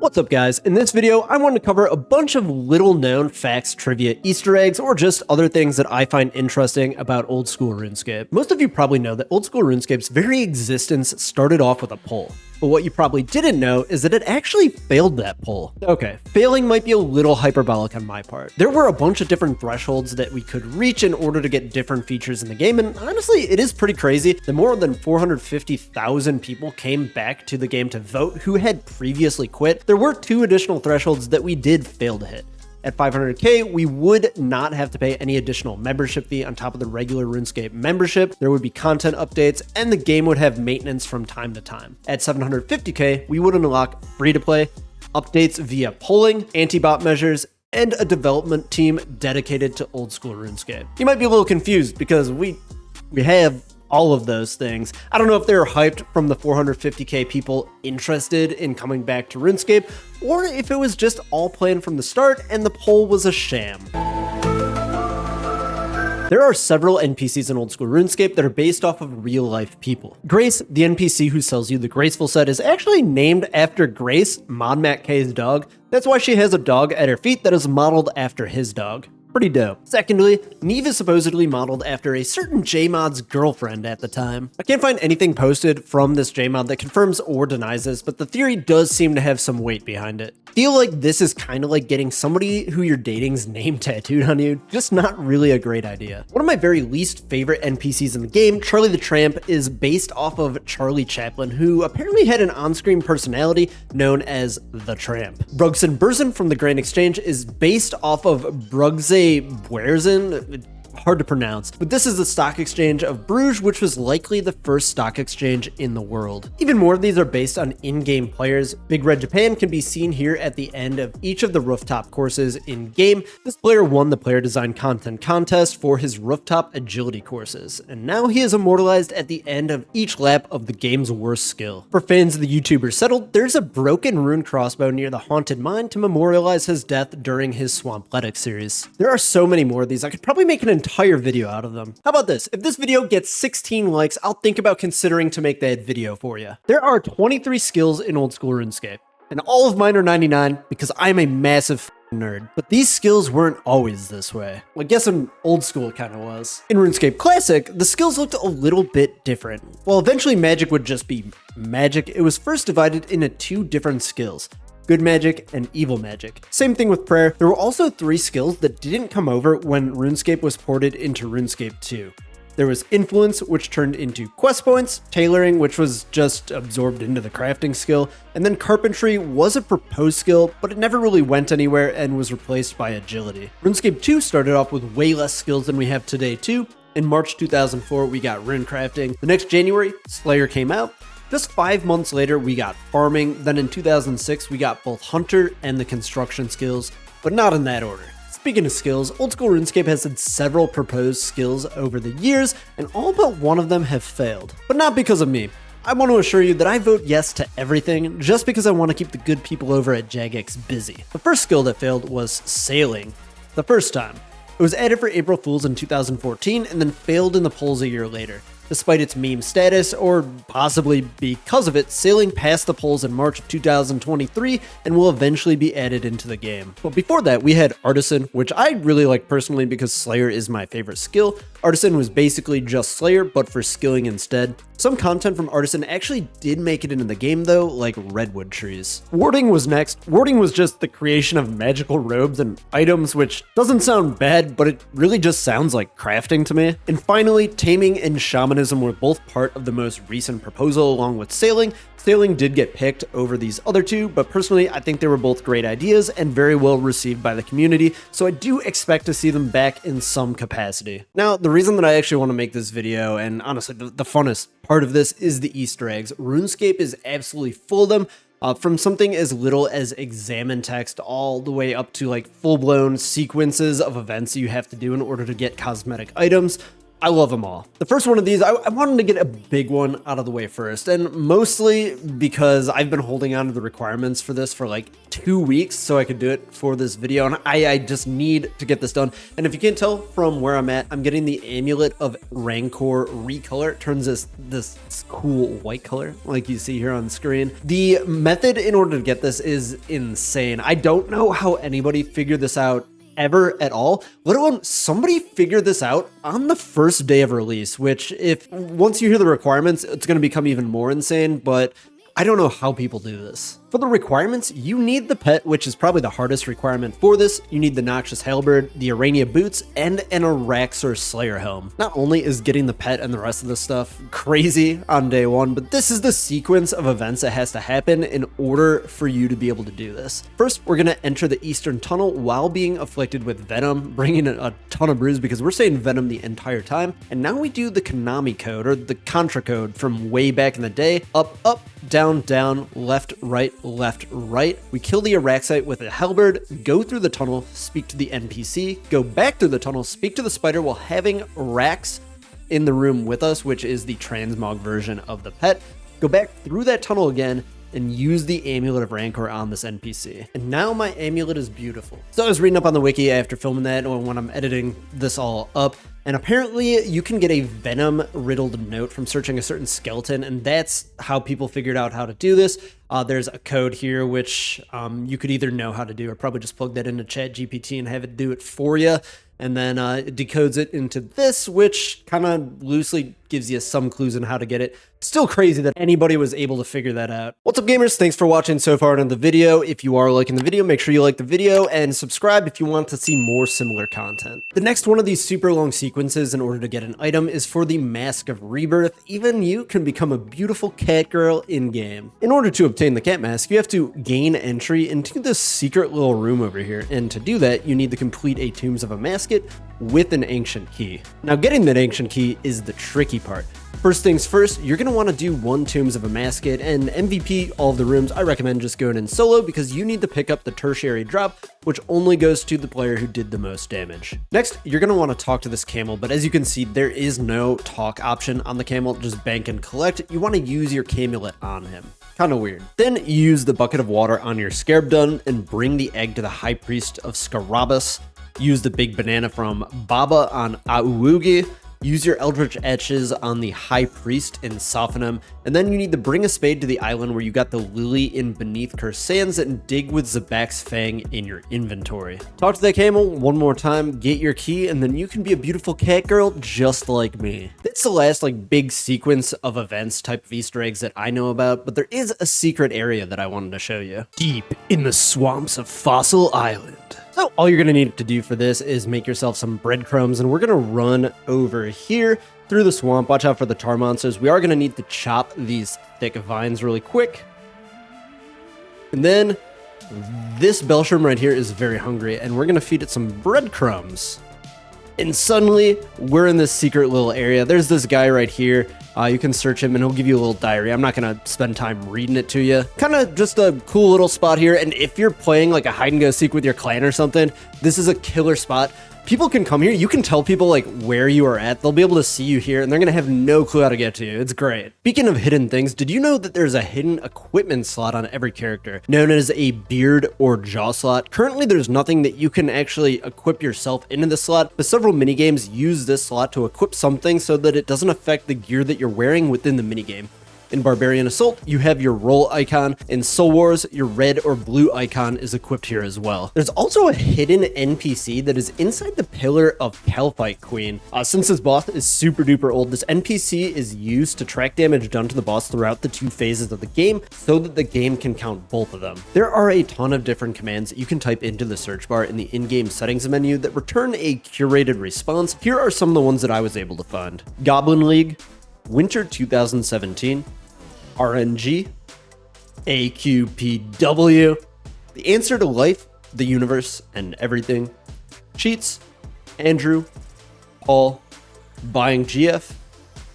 What's up guys, in this video I want to cover a bunch of little known facts, trivia, Easter eggs, or just other things that I find interesting about old school RuneScape. Most of you probably know that old school RuneScape's very existence started off with a poll. But what you probably didn't know is that it actually failed that poll. Okay, failing might be a little hyperbolic on my part. There were a bunch of different thresholds that we could reach in order to get different features in the game, and honestly, it is pretty crazy that more than 450,000 people came back to the game to vote who had previously quit. There were 2 additional thresholds that we did fail to hit. At 500k, we would not have to pay any additional membership fee on top of the regular RuneScape membership. There would be content updates, and the game would have maintenance from time to time. At 750k, we would unlock free-to-play, updates via polling, anti-bot measures, and a development team dedicated to old school RuneScape. You might be a little confused because we have all of those things. I don't know if they're hyped from the 450k people interested in coming back to RuneScape, or if it was just all planned from the start and the poll was a sham. There are several NPCs in old school RuneScape that are based off of real life people. Grace, the NPC who sells you the Graceful set, is actually named after Grace, Mod Matt K's dog. That's why she has a dog at her feet that is modeled after his dog. Pretty dope. Secondly, Neve is supposedly modeled after a certain J-Mod's girlfriend at the time. I can't find anything posted from this J-Mod that confirms or denies this, but the theory does seem to have some weight behind it. Feel like this is kind of like getting somebody who you're dating's name tattooed on you. Just not really a great idea. One of my very least favorite NPCs in the game, Charlie the Tramp, is based off of Charlie Chaplin, who apparently had an on-screen personality known as the Tramp. Brugsen Burzen from the Grand Exchange is based off of Brugse Buerzen. Hard to pronounce, but this is the stock exchange of Bruges, which was likely the first stock exchange in the world. Even more of these are based on in-game players. Big Red Japan can be seen here at the end of each of the rooftop courses in-game. This player won the player design content contest for his rooftop agility courses, and now he is immortalized at the end of each lap of the game's worst skill. For fans of the YouTuber Settled, there's a broken rune crossbow near the Haunted Mine to memorialize his death during his Swampletic series. There are so many more of these, I could probably make an entire video out of them. How about this? If this video gets 16 likes, I'll think about considering to make that video for you. There are 23 skills in old school RuneScape, and all of mine are 99 because I'm a massive nerd. But these skills weren't always this way. Well, I guess in old school it kind of was. In RuneScape Classic, the skills looked a little bit different. While eventually magic would just be magic, it was first divided into 2 different skills: good magic and evil magic. Same thing with prayer. There were also 3 skills that didn't come over when RuneScape was ported into RuneScape 2. There was influence, which turned into quest points, tailoring, which was just absorbed into the crafting skill, and then carpentry was a proposed skill, but it never really went anywhere and was replaced by agility. RuneScape 2 started off with way less skills than we have today too. In March 2004, we got rune crafting. The next January, Slayer came out. Just 5 months later, we got farming. Then in 2006, we got both hunter and the construction skills, but not in that order. Speaking of skills, old school RuneScape has had several proposed skills over the years, and all but one of them have failed. But not because of me. I want to assure you that I vote yes to everything just because I want to keep the good people over at Jagex busy. The first skill that failed was sailing. The first time. It was added for April Fools in 2014 and then failed in the polls a year later. Despite its meme status, or possibly because of it, sailing passed the polls in March of 2023 and will eventually be added into the game. But before that, we had Artisan, which I really like personally because Slayer is my favorite skill. Artisan was basically just Slayer, but for skilling instead. Some content from Artisan actually did make it into the game though, like redwood trees. Warding was next. Warding was just the creation of magical robes and items, which doesn't sound bad, but it really just sounds like crafting to me. And finally, taming and shamanism were both part of the most recent proposal along with sailing. Sailing did get picked over these other 2, but personally I think they were both great ideas and very well received by the community, so I do expect to see them back in some capacity. Now, the reason that I actually want to make this video, and honestly the funnest part of this, is the Easter eggs. RuneScape is absolutely full of them. From something as little as examine text all the way up to like full-blown sequences of events you have to do in order to get cosmetic items. I love them all. The first one of these, I wanted to get a big one out of the way first, and mostly because I've been holding on to the requirements for this for like 2 weeks so I could do it for this video, and I just need to get this done. And if you can't tell from where I'm at, I'm getting the Amulet of Rancor recolor. It turns this cool white color like you see here on the screen. The method in order to get this is insane. I don't know how anybody figured this out ever at all, let alone somebody figured this out on the first day of release, which if once you hear the requirements, it's going to become even more insane, but I don't know how people do this. For the requirements, you need the pet, which is probably the hardest requirement for this. You need the Noxious Halberd, the Arania boots, and an Araxor Slayer helm. Not only is getting the pet and the rest of the stuff crazy on day one, but this is the sequence of events that has to happen in order for you to be able to do this. First, we're going to enter the Eastern Tunnel while being afflicted with Venom, bringing a ton of brews because we're saying Venom the entire time. And now we do the Konami code, or the Contra code from way back in the day. Up, up, down, down, left, right, left, right. We kill the Araxite with a halberd, go through the tunnel, speak to the NPC, go back through the tunnel, speak to the spider while having Rax in the room with us, which is the transmog version of the pet. Go back through that tunnel again and use the Amulet of Rancor on this NPC. And now my amulet is beautiful. So I was reading up on the wiki after filming that when I'm editing this all up, and apparently you can get a venom riddled note from searching a certain skeleton, and that's how people figured out how to do this. There's a code here which you could either know how to do or probably just plug that into ChatGPT and have it do it for you. And then it decodes it into this, which kind of loosely gives you some clues on how to get it. Still crazy that anybody was able to figure that out. What's up, gamers? Thanks for watching so far in the video. If you are liking the video, make sure you like the video and subscribe if you want to see more similar content. The next one of these super long sequences in order to get an item is for the Mask of Rebirth. Even you can become a beautiful cat girl in-game. In order to obtain the cat mask, you have to gain entry into this secret little room over here. And to do that, you need to complete a Tombs of a Masket with an ancient key. Now, getting that ancient key is the tricky part. First things first, you're going to want to do one Tombs of a Masket, and MVP all of the rooms, I recommend just going in solo because you need to pick up the tertiary drop, which only goes to the player who did the most damage. Next, you're going to want to talk to this camel, but as you can see, there is no talk option on the camel, just bank and collect. You want to use your Camulet on him. Kind of weird. Then use the bucket of water on your Scarab Dun and bring the egg to the High Priest of Scarabus. Use the big banana from Baba on Auugi. Use your Eldritch Etches on the High Priest and soften him. And then you need to bring a spade to the island where you got the Lily in Beneath Cursed Sands and dig with Zabak's Fang in your inventory. Talk to that camel one more time, get your key, and then you can be a beautiful cat girl just like me. That's the last big sequence of events type of Easter eggs that I know about, but there is a secret area that I wanted to show you. Deep in the swamps of Fossil Island. So all you're going to need to do for this is make yourself some breadcrumbs, and we're going to run over here through the swamp. Watch out for the tar monsters. We are going to need to chop these thick vines really quick. And then this Belshram right here is very hungry, and we're going to feed it some breadcrumbs. And suddenly, we're in this secret little area. There's this guy right here. You can search him and he'll give you a little diary. I'm not going to spend time reading it to you. Kind of just a cool little spot here. And if you're playing like a hide and go seek with your clan or something, this is a killer spot. People can come here. You can tell people where you are at. They'll be able to see you here and they're going to have no clue how to get to you. It's great. Speaking of hidden things, did you know that there's a hidden equipment slot on every character known as a beard or jaw slot? Currently, there's nothing that you can actually equip yourself into the slot, but several minigames use this slot to equip something so that it doesn't affect the gear that you're wearing within the minigame. In Barbarian Assault, you have your roll icon. In Soul Wars, your red or blue icon is equipped here as well. There's also a hidden NPC that is inside the Pillar of Calphite Queen. Since this boss is super duper old, this NPC is used to track damage done to the boss throughout the 2 phases of the game so that the game can count both of them. There are a ton of different commands that you can type into the search bar in the in-game settings menu that return a curated response. Here are some of the ones that I was able to find. Goblin League, Winter 2017, RNG, AQPW, the answer to life, the universe, and everything, cheats, Andrew, Paul, buying GF,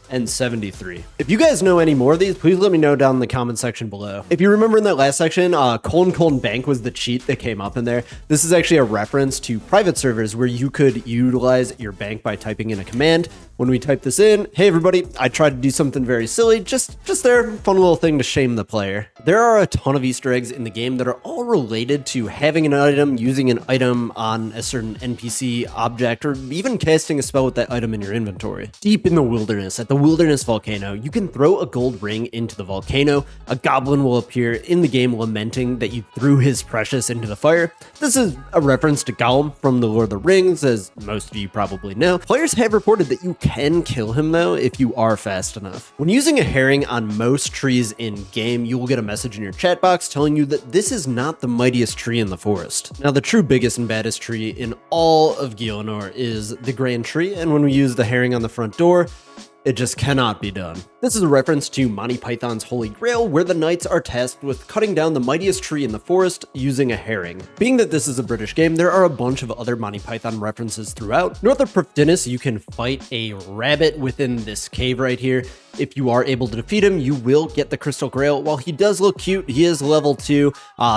and 73. If you guys know any more of these, please let me know down in the comment section below. If you remember in that last section, colon bank was the cheat that came up in there. This is actually a reference to private servers where you could utilize your bank by typing in a command. when we type this in, hey everybody, I tried to do something very silly, just there, fun little thing to shame the player. There are a ton of Easter eggs in the game that are all related to having an item, using an item on a certain NPC object, or even casting a spell with that item in your inventory. Deep in the wilderness, at the wilderness volcano, you can throw a gold ring into the volcano. A goblin will appear in the game lamenting that you threw his precious into the fire. This is a reference to Gollum from The Lord of the Rings, as most of you probably know. Players have reported that you can kill him though if you are fast enough. When using a herring on most trees in game, you will get a message in your chat box telling you that this is not the mightiest tree in the forest. Now the true biggest and baddest tree in all of Gielinor is the Grand Tree, and when we use the herring on the front door, it just cannot be done. This is a reference to Monty Python's Holy Grail, where the knights are tasked with cutting down the mightiest tree in the forest using a herring. Being that this is a British game, there are a bunch of other Monty Python references throughout. North of Prifddinas, you can fight a rabbit within this cave right here. If you are able to defeat him, you will get the Crystal Grail. While he does look cute, he is level 2.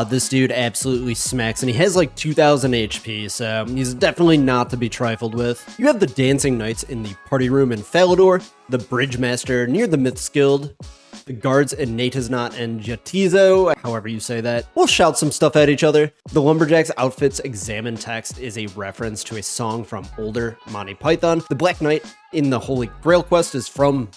This dude absolutely smacks, and he has like 2,000 HP, so he's definitely not to be trifled with. You have the Dancing Knights in the party room in Falador, the Bridge Master near the Myths Guild, the guards in Nataznot and Jatizo, however you say that. We'll shout some stuff at each other. The Lumberjack's outfits examine text is a reference to a song from older Monty Python. The Black Knight in the Holy Grail quest is from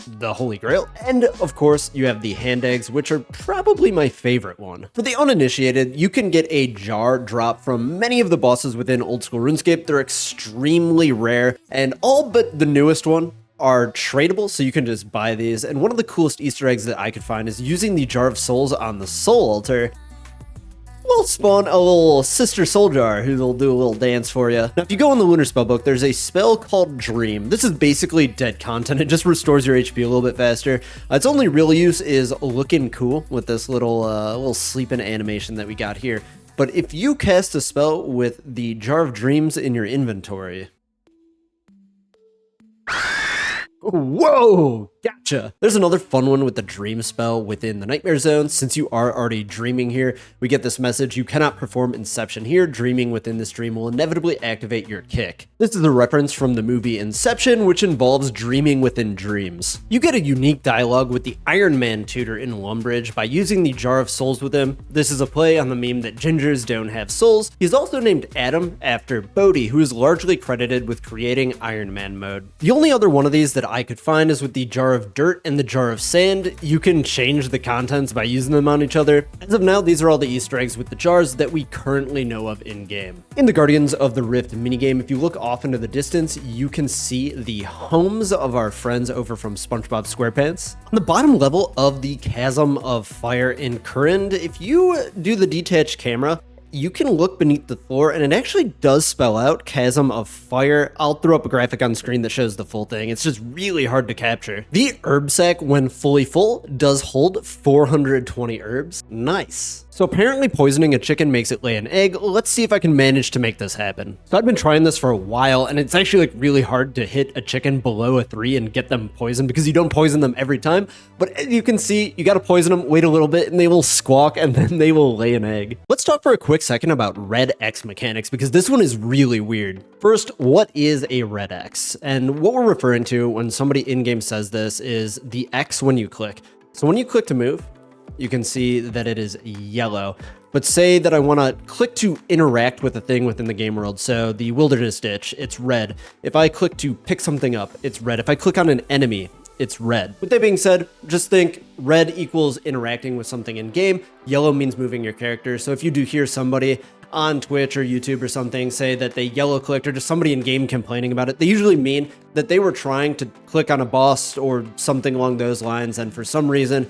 the Holy Grail. And of course, you have the hand eggs, which are probably my favorite one. For the uninitiated, you can get a jar drop from many of the bosses within old school RuneScape. They're extremely rare, and all but the newest one are tradable, so you can just buy these. And one of the coolest Easter eggs that I could find is using the Jar of Souls on the Soul Altar. We'll spawn a little sister soul jar who'll do a little dance for you. Now, if you go in the Lunar Spellbook, there's a spell called Dream. This is basically dead content. It just restores your HP a little bit faster. Its only real use is looking cool with this little sleeping animation that we got here. But if you cast a spell with the Jar of Dreams in your inventory, whoa, gotcha. There's another fun one with the dream spell within the nightmare zone. Since you are already dreaming here, we get this message: you cannot perform Inception here. Dreaming within this dream will inevitably activate your kick. This is a reference from the movie Inception, which involves dreaming within dreams. You get a unique dialogue with the Iron Man tutor in Lumbridge by using the Jar of Souls with him. This is a play on the meme that gingers don't have souls. He's also named Adam after Bodhi, who is largely credited with creating Iron Man mode. The only other one of these that I could find is with the Jar of Dirt and the Jar of Sand. You can change the contents by using them on each other. As of now, these are all the Easter eggs with the jars that we currently know of in-game. In the Guardians of the Rift minigame, if you look off into the distance, you can see the homes of our friends over from SpongeBob SquarePants. On the bottom level of the Chasm of Fire in Kurind, if you do the detached camera, you can look beneath the floor, and it actually does spell out Chasm of Fire. I'll throw up a graphic on screen that shows the full thing. It's just really hard to capture. The herb sack, when fully full, does hold 420 herbs. Nice. So apparently poisoning a chicken makes it lay an egg. Let's see if I can manage to make this happen. So I've been trying this for a while, and it's actually like really hard to hit a chicken below a 3 and get them poisoned, because you don't poison them every time. But as you can see, you gotta poison them, wait a little bit, and they will squawk, and then they will lay an egg. Let's talk for a quick second about red X mechanics, because this one is really weird. First, what is a red X? And what we're referring to when somebody in-game says this is the X when you click. So when you click to move, you can see that it is yellow. But say that I want to click to interact with a thing within the game world. So the wilderness ditch, it's red. If I click to pick something up, it's red. If I click on an enemy, it's red. With that being said, just think red equals interacting with something in game. Yellow means moving your character. So if you do hear somebody on Twitch or YouTube or something say that they yellow clicked, or just somebody in game complaining about it, they usually mean that they were trying to click on a boss or something along those lines, and for some reason,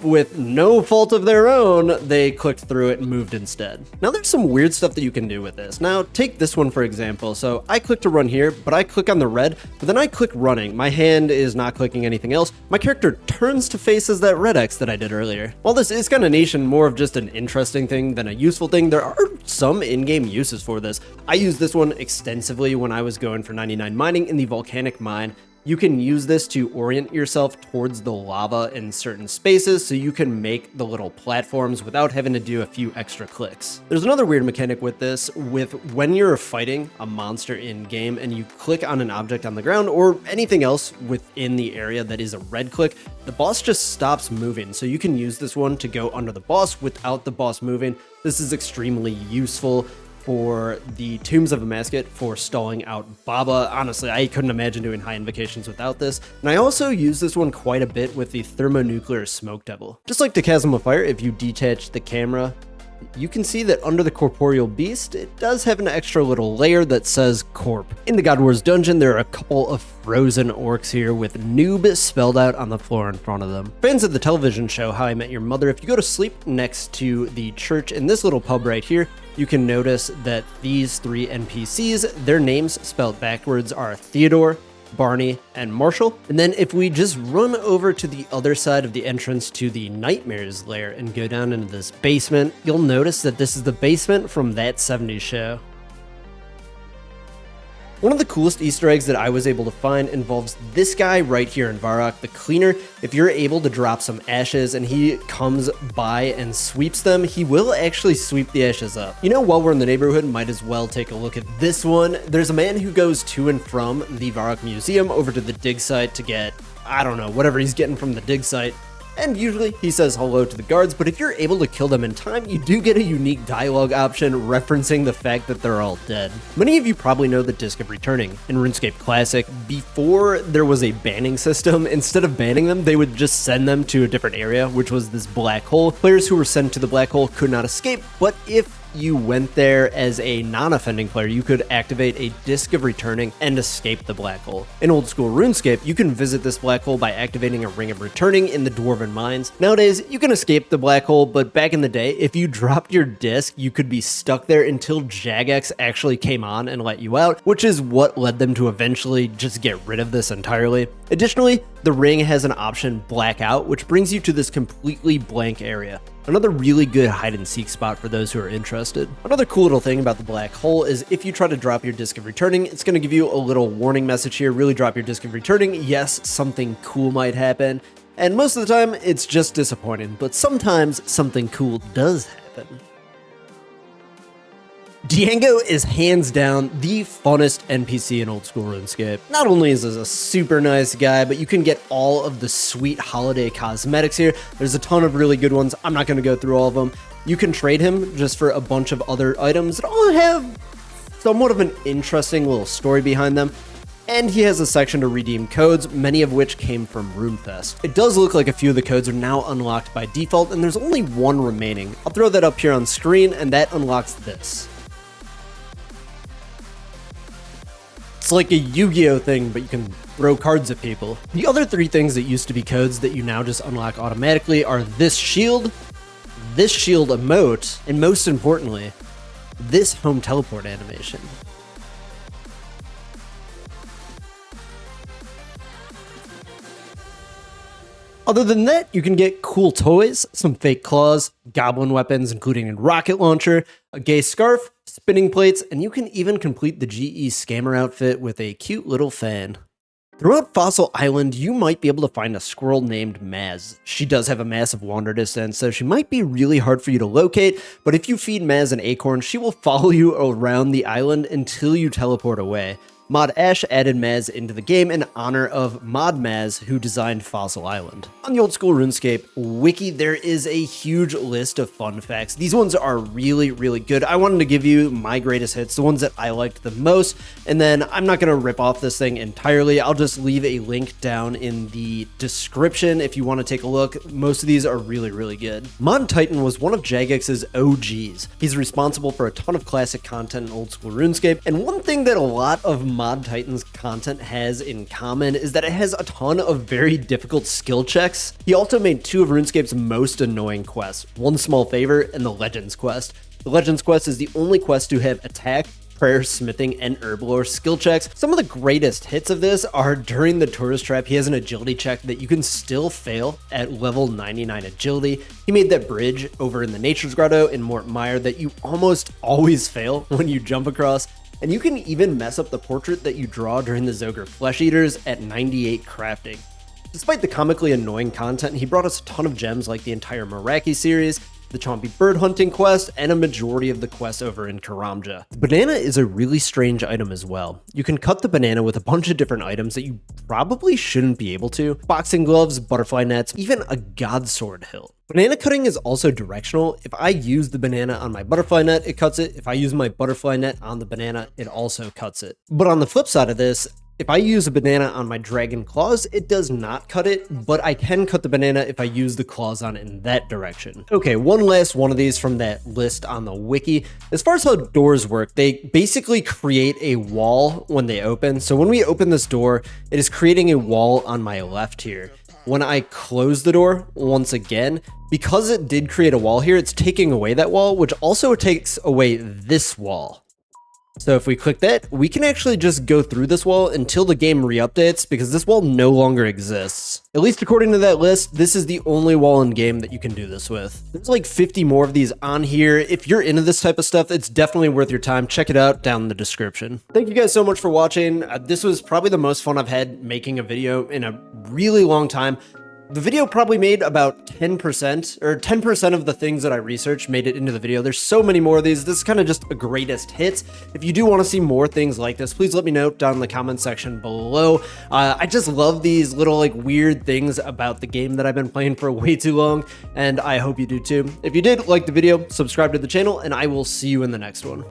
with no fault of their own, they clicked through it and moved instead. Now there's some weird stuff that you can do with this. Now take this one for example. So I click to run here, but I click on the red, but then I click running. My hand is not clicking anything else. My character turns to face as that red X that I did earlier. While this is kind of niche and more of just an interesting thing than a useful thing, there are some in-game uses for this. I used this one extensively when I was going for 99 mining in the volcanic mine You can use this to orient yourself towards the lava in certain spaces so you can make the little platforms without having to do a few extra clicks. There's another weird mechanic with this, with when you're fighting a monster in game and you click on an object on the ground or anything else within the area that is a red click, the boss just stops moving. So you can use this one to go under the boss without the boss moving. This is extremely useful for the Tombs of a Mascot for stalling out Baba. Honestly, I couldn't imagine doing high invocations without this. And I also use this one quite a bit with the Thermonuclear Smoke Devil. Just like the Chasm of Fire, if you detach the camera, you can see that under the Corporeal Beast, it does have an extra little layer that says Corp. In the God Wars dungeon, there are a couple of frozen orcs here with noob spelled out on the floor in front of them. Fans of the television show How I Met Your Mother, if you go to sleep next to the church in this little pub right here, you can notice that these three NPCs, their names spelled backwards are Theodore, Barney, and Marshall. And then if we just run over to the other side of the entrance to the Nightmares lair and go down into this basement, you'll notice that this is the basement from That 70s Show. One of the coolest Easter eggs that I was able to find involves this guy right here in Varrock, the cleaner. If you're able to drop some ashes and he comes by and sweeps them, he will actually sweep the ashes up. You know, while we're in the neighborhood, might as well take a look at this one. There's a man who goes to and from the Varrock Museum over to the dig site to get, I don't know, whatever he's getting from the dig site. And usually he says hello to the guards, but if you're able to kill them in time, you do get a unique dialogue option referencing the fact that they're all dead. Many of you probably know the Disc of Returning. In RuneScape Classic, before there was a banning system, instead of banning them, they would just send them to a different area, which was this black hole. Players who were sent to the black hole could not escape, but if you went there as a non-offending player, you could activate a Disc of Returning and escape the black hole. In old school RuneScape, you can visit this black hole by activating a Ring of Returning in the Dwarven Mines. Nowadays, you can escape the black hole, but back in the day, if you dropped your disc, you could be stuck there until Jagex actually came on and let you out, which is what led them to eventually just get rid of this entirely. Additionally, the ring has an option Blackout, which brings you to this completely blank area. Another really good hide and seek spot for those who are interested. Another cool little thing about the black hole is if you try to drop your Disc of Returning, it's going to give you a little warning message here. Really drop your Disc of Returning. Yes, something cool might happen. And most of the time, it's just disappointing, but sometimes something cool does happen. Diango is hands down the funnest NPC in old school RuneScape. Not only is this a super nice guy, but you can get all of the sweet holiday cosmetics here. There's a ton of really good ones. I'm not going to go through all of them. You can trade him just for a bunch of other items that all have somewhat of an interesting little story behind them. And he has a section to redeem codes, many of which came from RuneFest. It does look like a few of the codes are now unlocked by default, and there's only one remaining. I'll throw that up here on screen, and that unlocks this. It's like a Yu-Gi-Oh thing, but you can throw cards at people. The other three things that used to be codes that you now just unlock automatically are this shield emote, and most importantly, this home teleport animation. Other than that, you can get cool toys, some fake claws, goblin weapons, including a rocket launcher, a gay scarf, spinning plates, and you can even complete the GE scammer outfit with a cute little fan. Throughout Fossil Island, you might be able to find a squirrel named Maz. She does have a massive wander distance, so she might be really hard for you to locate, but if you feed Maz an acorn, she will follow you around the island until you teleport away. Mod Ash added Maz into the game in honor of Mod Maz, who designed Fossil Island. On the old school RuneScape wiki, there is a huge list of fun facts. These ones are really, really good. I wanted to give you my greatest hits, the ones that I liked the most, and then I'm not going to rip off this thing entirely. I'll just leave a link down in the description if you want to take a look. Most of these are really, really good. Mod Titan was one of Jagex's OGs. He's responsible for a ton of classic content in old school RuneScape, and one thing that a lot of Mod Titan's content has in common is that it has a ton of very difficult skill checks. He also made two of RuneScape's most annoying quests, One Small Favor and the Legends quest. The Legends quest is the only quest to have attack, prayer, smithing, and herblore skill checks. Some of the greatest hits of this are during the tourist trap. He has an agility check that you can still fail at level 99 agility. He made that bridge over in the Nature's Grotto in Mort Mire that you almost always fail when you jump across. and you can even mess up the portrait that you draw during the Zogre Flesh Eaters at 98 crafting. Despite the comically annoying content, he brought us a ton of gems like the entire Meraki series, the Chompy bird hunting quest, and a majority of the quests over in Karamja. The banana is a really strange item as well. You can cut the banana with a bunch of different items that you probably shouldn't be able to. Boxing gloves, butterfly nets, even a god sword hilt. Banana cutting is also directional. If I use the banana on my butterfly net, it cuts it. If I use my butterfly net on the banana, it also cuts it. But on the flip side of this, if I use a banana on my dragon claws, it does not cut it, but I can cut the banana if I use the claws on it in that direction. Okay, one last one of these from that list on the wiki. As far as how doors work, they basically create a wall when they open. So when we open this door, it is creating a wall on my left here. When I close the door, once again, because it did create a wall here, it's taking away that wall, which also takes away this wall. So if we click that, we can actually just go through this wall until the game re-updates, because this wall no longer exists. At least according to that list, this is the only wall in game that you can do this with. There's like 50 more of these on here. If you're into this type of stuff, it's definitely worth your time. Check it out down in the description. Thank you guys so much for watching. This was probably the most fun I've had making a video in a really long time. The video probably made about 10%, or 10% of the things that I researched made it into the video. There's so many more of these. This is kind of just a greatest hits. If you do want to see more things like this, please let me know down in the comment section below. I just love these little like weird things about the game that I've been playing for way too long, and I hope you do too. If you did like the video, subscribe to the channel, and I will see you in the next one.